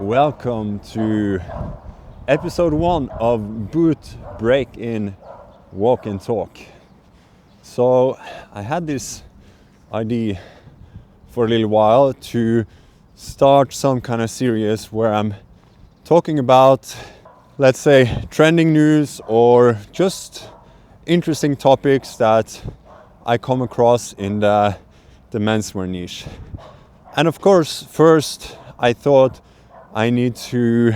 Welcome to episode 1 of Boot Break-In Walk and Talk. So I had this idea for a little while to start some kind of series where I'm talking about, let's say, trending news or just interesting topics that I come across in the menswear niche. And of course, first I thought I need to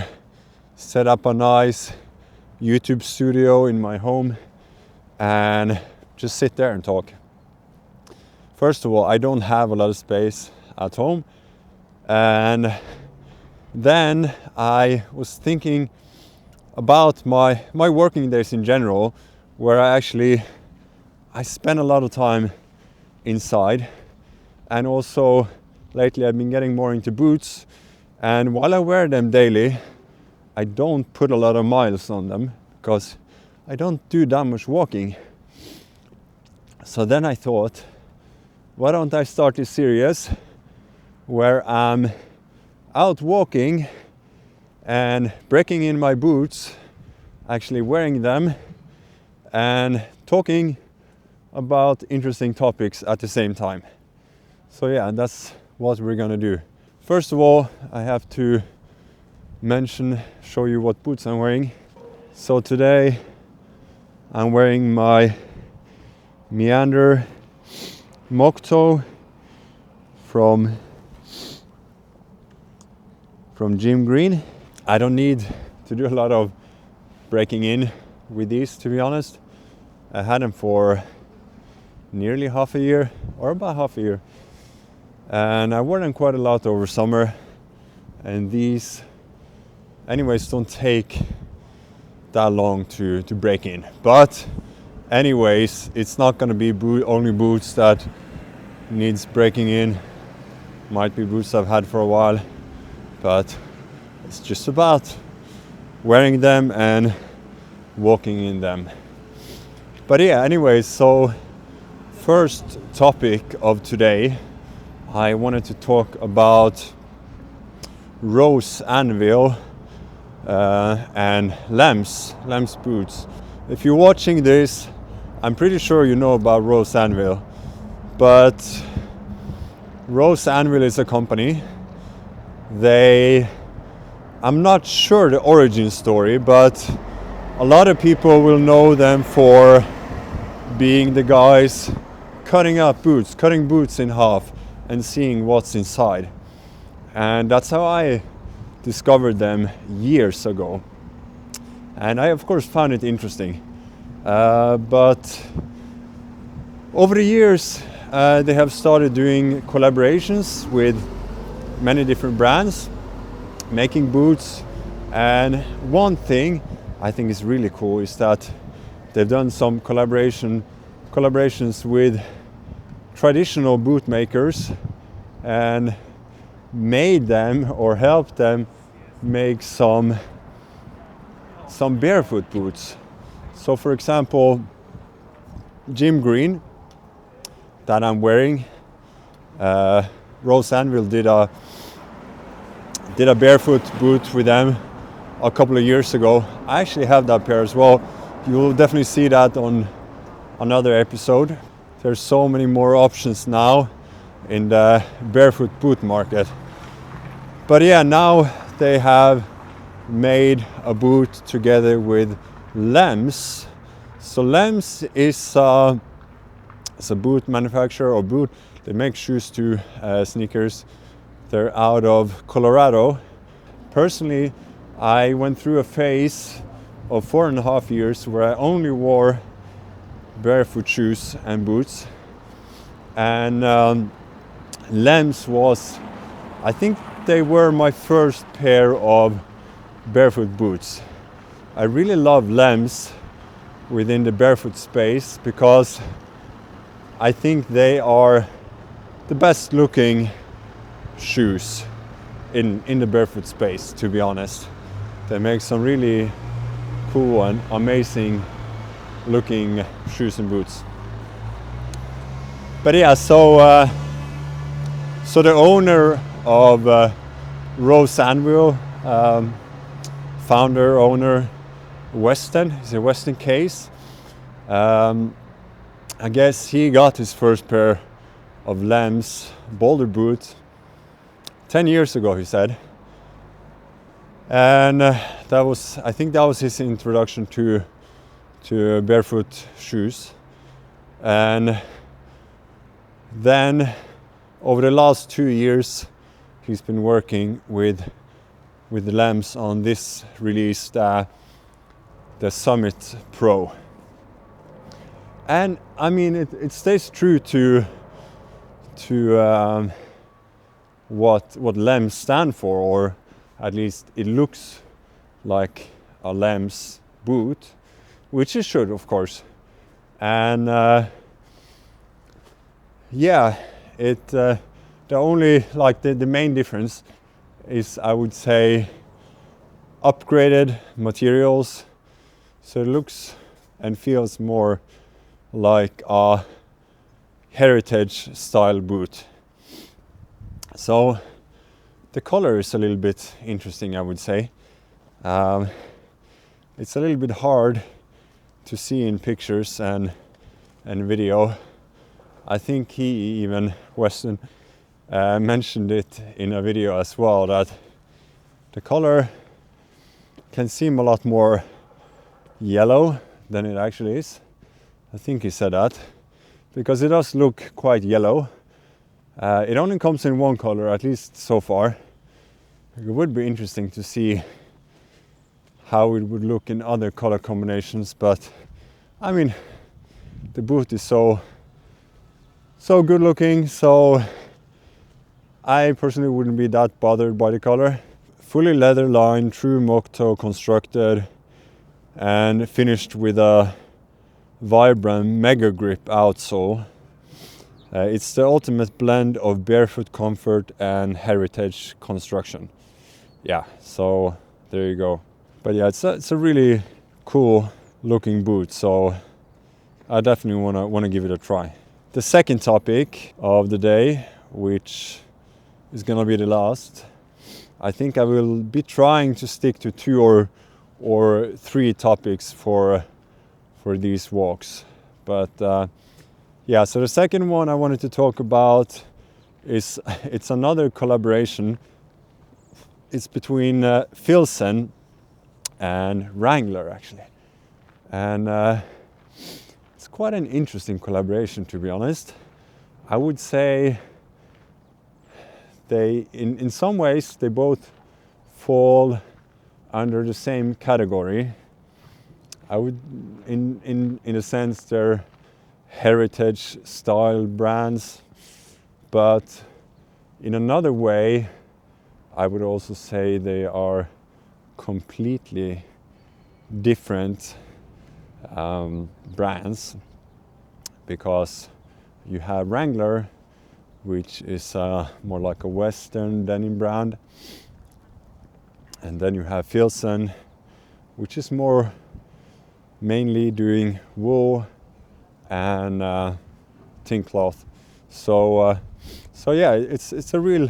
set up a nice YouTube studio in my home and just sit there and talk. First of all, I don't have a lot of space at home, and then I was thinking about my working days in general, where I spend a lot of time inside, and also lately I've been getting more into boots. And while I wear them daily, I don't put a lot of miles on them because I don't do that much walking. So then I thought, why don't I start this series where I'm out walking and breaking in my boots, actually wearing them and talking about interesting topics at the same time. So yeah, that's what we're gonna do. First of all, I have to show you what boots I'm wearing. So today I'm wearing my Meander mock toe from Gym Green. I don't need to do a lot of breaking in with these, to be honest. I had them for nearly half a year, or about half a year. And I wore them quite a lot over summer, and these anyways don't take that long to break in. But anyways, it's not going to be only boots that needs breaking in. Might be boots I've had for a while, but it's just about wearing them and walking in them. But yeah, anyways, so first topic of today, I wanted to talk about Rose Anvil and Lems boots. If you're watching this, I'm pretty sure you know about Rose Anvil, but Rose Anvil is a company. I'm not sure the origin story, but a lot of people will know them for being the guys cutting boots in half and seeing what's inside. And that's how I discovered them years ago. And I of course found it interesting. But over the years they have started doing collaborations with many different brands, making boots. And one thing I think is really cool is that they've done some collaborations with traditional boot makers and made them or helped them make some barefoot boots. So for example, Gym Green that I'm wearing, Rose Anvil did a barefoot boot with them a couple of years ago. I actually have that pair as well. You'll definitely see that on another episode. There's so many more options now in the barefoot boot market. But yeah, now they have made a boot together with Lems. So Lems is a boot manufacturer or boot. They make shoes too, sneakers. They're out of Colorado. Personally, I went through a phase of 4.5 years where I only wore barefoot shoes and boots, and Lems I think they were my first pair of barefoot boots. I really love Lems within the barefoot space because I think they are the best looking shoes in the barefoot space, to be honest. They make some really cool and amazing looking shoes and boots. But yeah, so the owner of Rose Anvil, founder, owner, Weston. He's a Weston case. I guess he got his first pair of Lems boulder boots 10 years ago, he said. And I think that was his introduction to barefoot shoes. And then over the last 2 years, he's been working with the Lems on this release, the Summit Pro. And I mean, it stays true to what Lems stand for, or at least it looks like a Lems boot, which it should, of course. And the only, like, the main difference is, I would say, upgraded materials, so it looks and feels more like a heritage style boot. So the color is a little bit interesting, I would say. It's a little bit hard to see in pictures and video. I think he even, Weston, mentioned it in a video as well, that the color can seem a lot more yellow than it actually is. I think he said that, because it does look quite yellow. It only comes in one color, at least so far. It would be interesting to see how it would look in other color combinations, but I mean, the boot is so good looking, so I personally wouldn't be that bothered by the color. Fully leather lined, true mock toe constructed, and finished with a vibrant mega grip outsole. It's the ultimate blend of barefoot comfort and heritage construction. Yeah, so there you go. But yeah, it's a really cool looking boot, so I definitely wanna give it a try. The second topic of the day, which is gonna be the last, I think I will be trying to stick to 2 or 3 topics for these walks. But yeah, so the second one I wanted to talk about is, it's another collaboration. It's between Filson and Wrangler, actually. And it's quite an interesting collaboration, to be honest. I would say they, in some ways, they both fall under the same category. I would, in a sense, they're heritage style brands, but in another way, I would also say they are completely different brands, because you have Wrangler, which is more like a Western denim brand, and then you have Filson, which is more mainly doing wool and thin cloth. So yeah, it's a real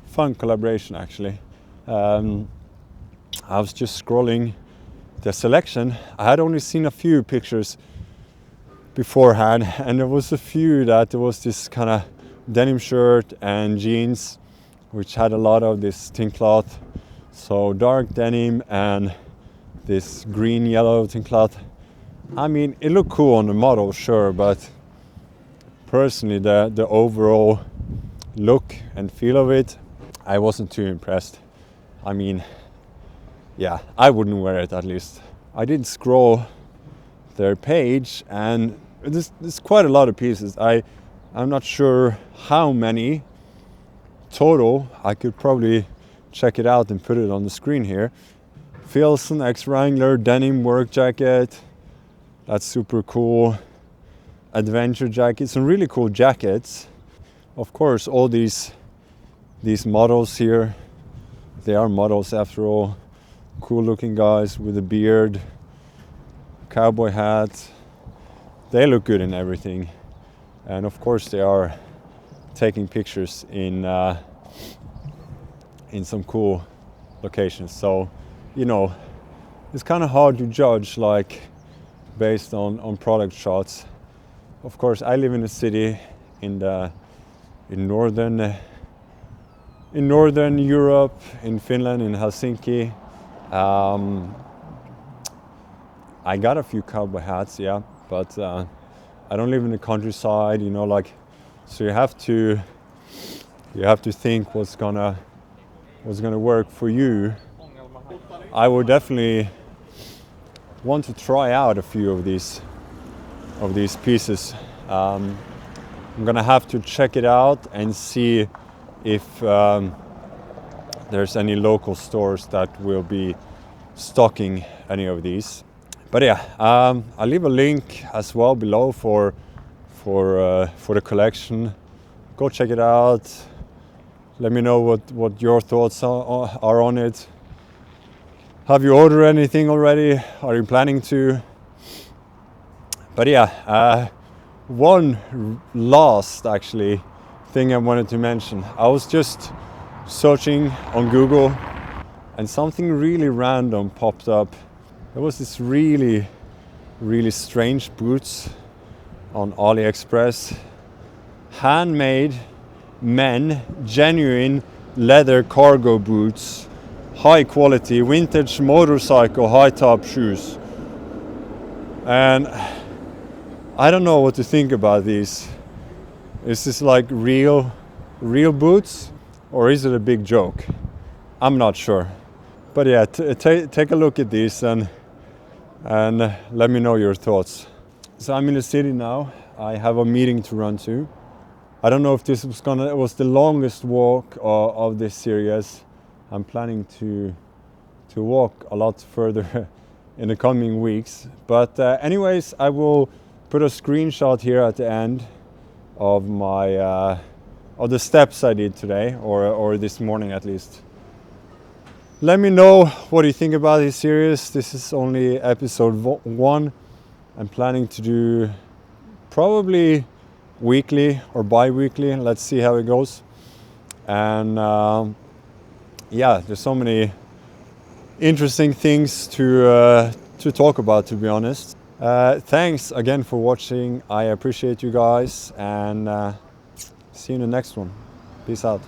fun collaboration, actually. I was just scrolling the selection. I had only seen a few pictures beforehand, and there was a few that there was this kind of denim shirt and jeans, which had a lot of this thin cloth. So dark denim and this green yellow thin cloth. I mean, it looked cool on the model, sure, but personally the overall look and feel of it, I wasn't too impressed. I mean, yeah, I wouldn't wear it, at least. I did scroll their page, and there's quite a lot of pieces. I'm not sure how many total. I could probably check it out and put it on the screen here. Filson X Wrangler denim work jacket. That's super cool. Adventure jacket. Some really cool jackets. Of course, all these models here, they are models after all. Cool looking guys with a beard, cowboy hat. They look good in everything. And of course they are taking pictures in some cool locations. So, you know, it's kind of hard to judge like based on product shots. Of course, I live in a city in northern Europe, in Finland, in Helsinki. I got a few cowboy hats, yeah, but I don't live in the countryside, you know, like, so you have to think what's gonna work for you. I would definitely want to try out a few of these pieces. I'm gonna have to check it out and see if there's any local stores that will be stocking any of these. But yeah, I'll leave a link as well below for the collection. Go check it out. Let me know what your thoughts are on it. Have you ordered anything already? Are you planning to? But yeah, one last actually thing I wanted to mention. I was just searching on Google and something really random popped up. There was this really strange boots on AliExpress. Handmade men genuine leather cargo boots, high quality vintage motorcycle high top shoes. And I don't know what to think about these. Is this like real boots, or is it a big joke? I'm not sure. But yeah, take a look at these and let me know your thoughts. So I'm in the city now. I have a meeting to run to. I don't know if this was the longest walk of this series. I'm planning to walk a lot further in the coming weeks. But anyways, I will put a screenshot here at the end of my of the steps I did today, or this morning at least. Let me know what you think about this series. This is only episode 1. I'm planning to do probably weekly or bi-weekly. Let's see how it goes. And yeah, there's so many interesting things to talk about, to be honest. Thanks again for watching. I appreciate you guys, and see you in the next one. Peace out.